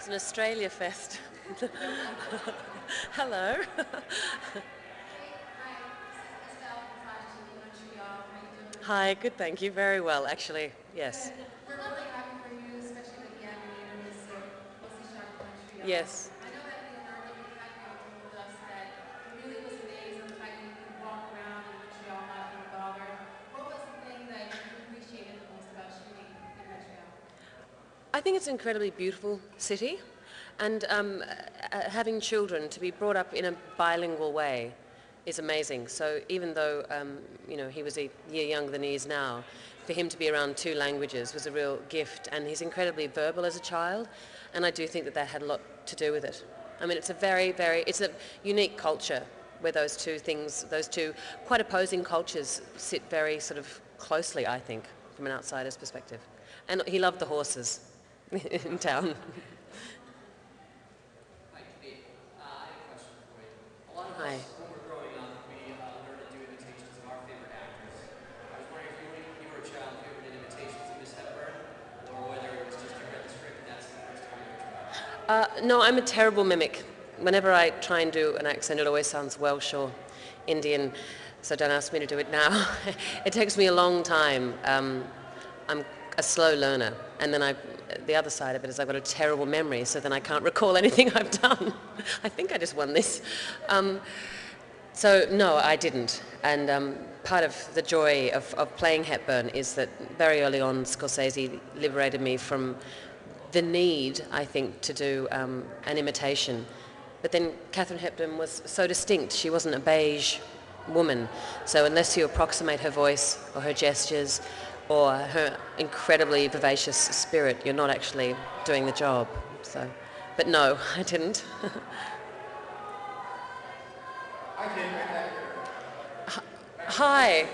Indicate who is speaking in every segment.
Speaker 1: It's an Australia Fest. Hello. Hi, good, thank you. Very well, actually. Yes.
Speaker 2: We're really happy for you, especially with the animator, Miss Cate Blanchett.
Speaker 1: Yes.
Speaker 2: I know that Leonardo DiCaprio told us that he really was amazed at the fact that you could walk around in Montreal not being bothered. What was the thing that you appreciated the most about shooting in Montreal?
Speaker 1: I think it's an incredibly beautiful city, and having children to be brought up in a bilingual way is amazing. So even though he was a year younger than he is now, for him to be around two languages was a real gift, and he's incredibly verbal as a child, and I do think that that had a lot to do with it. I mean, it's a unique culture where those two quite opposing cultures sit very sort of closely, I think, from an outsider's perspective. And he loved the horses in town.
Speaker 3: Hi, Kate. I have a question for you. A lot of
Speaker 1: Hi.
Speaker 3: us, when we're growing up, we learn to do imitations of our favorite actors. I was wondering if you were a child, if you ever did imitations of Miss Hepburn, or whether it was just you read the script and that's the first time you ever tried.
Speaker 1: No, I'm a terrible mimic. Whenever I try and do an accent, it always sounds Welsh or Indian, so don't ask me to do it now. It takes me a long time. I'm a slow learner, and then the other side of it is I've got a terrible memory, so then I can't recall anything I've done. I think I just won this. So no, I didn't. And part of the joy of playing Hepburn is that very early on Scorsese liberated me from the need, I think, to do an imitation. But then Katharine Hepburn was so distinct. She wasn't a beige woman. So unless you approximate her voice or her gestures or her incredibly vivacious spirit, you're not actually doing the job. So, but no, I didn't.
Speaker 4: I did right back here.
Speaker 1: Hi.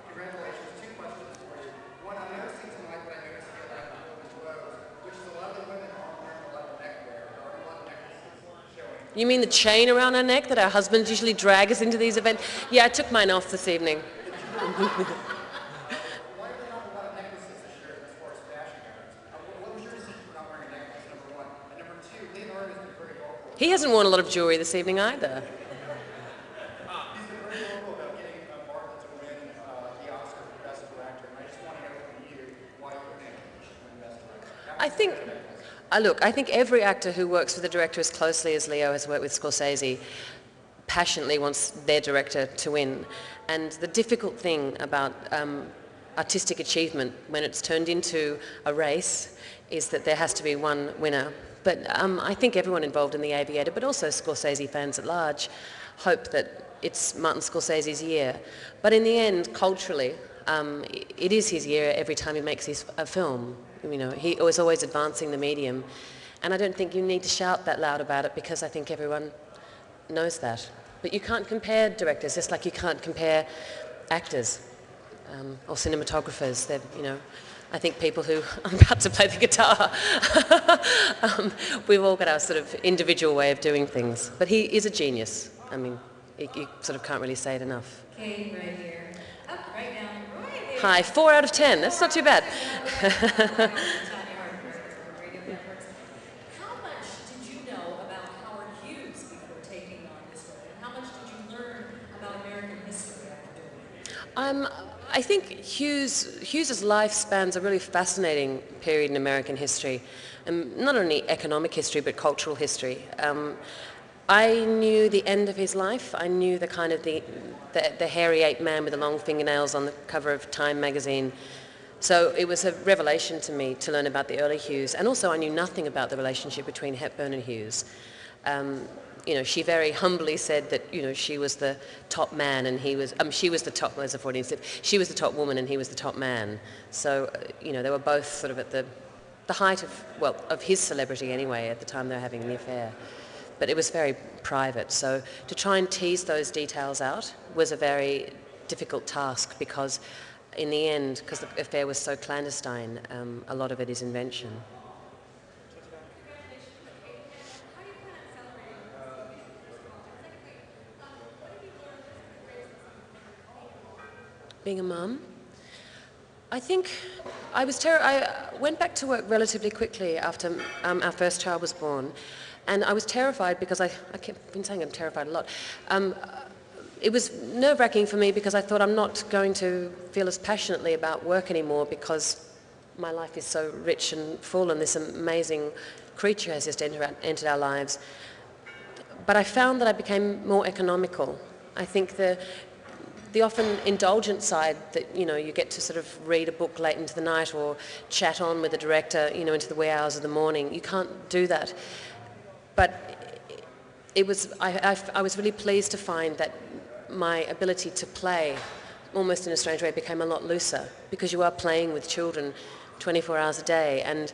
Speaker 4: Congratulations. Two questions for you. One, on the other scenes in life, what I noticed here that I was clothes, which is a lot of the women aren't wearing a lot of neckwear. There are a lot of necklaces showing.
Speaker 1: You mean the chain around our neck that our husbands usually drag us into these events? Yeah, I took mine off this evening.
Speaker 4: Why are there not a lot of necklaces this year as far as fashion goes? What was your decision for not wearing a necklace, number one? And number two, Leonardo has been very vocal.
Speaker 1: He hasn't worn a lot of jewelry this evening either.
Speaker 4: He's been very vocal about getting Martha to win the Oscar for Best Director. And I just want to know from you why you think he should win Best Director.
Speaker 1: I think, look, I think every actor who works with a director as closely as Leo has worked with Scorsese passionately wants their director to win. And the difficult thing about artistic achievement when it's turned into a race is that there has to be one winner. But I think everyone involved in The Aviator, but also Scorsese fans at large, hope that it's Martin Scorsese's year. But in the end, culturally, it is his year every time he makes a film. You know, he was always advancing the medium. And I don't think you need to shout that loud about it because I think everyone knows that. But you can't compare directors, just like you can't compare actors or cinematographers. They're, I think people who I'm about to play the guitar, we've all got our sort of individual way of doing things. But he is a genius. I mean, you sort of can't really say it enough.
Speaker 2: Kate, right here. Up, right now. Right there.
Speaker 1: Hi, 4 out of 10. That's not too bad.
Speaker 2: How much did you know about Howard Hughes before taking on this role? And how much did you learn about American history after doing it?
Speaker 1: I think Hughes's life spans a really fascinating period in American history, and not only economic history but cultural history. I knew the end of his life. I knew the kind of the hairy ape man with the long fingernails on the cover of Time magazine. So it was a revelation to me to learn about the early Hughes, and also I knew nothing about the relationship between Hepburn and Hughes. She very humbly said that, she was the top man and she was the top, as a Freudian slip, she was the top woman and he was the top man. So, they were both sort of at the height of his celebrity anyway at the time they were having the affair. But it was very private. So to try and tease those details out was a very difficult task because in the end, because the affair was so clandestine, a lot of it is invention. Being a mum, I think I went back to work relatively quickly after our first child was born, and I was terrified because I kept been saying I'm terrified a lot. It was nerve-wracking for me because I thought I'm not going to feel as passionately about work anymore because my life is so rich and full and this amazing creature has just entered our lives. But I found that I became more economical. I think the often indulgent side that, you get to sort of read a book late into the night or chat on with the director, into the wee hours of the morning, you can't do that. But I was really pleased to find that my ability to play, almost in a strange way, became a lot looser because you are playing with children 24 hours a day, and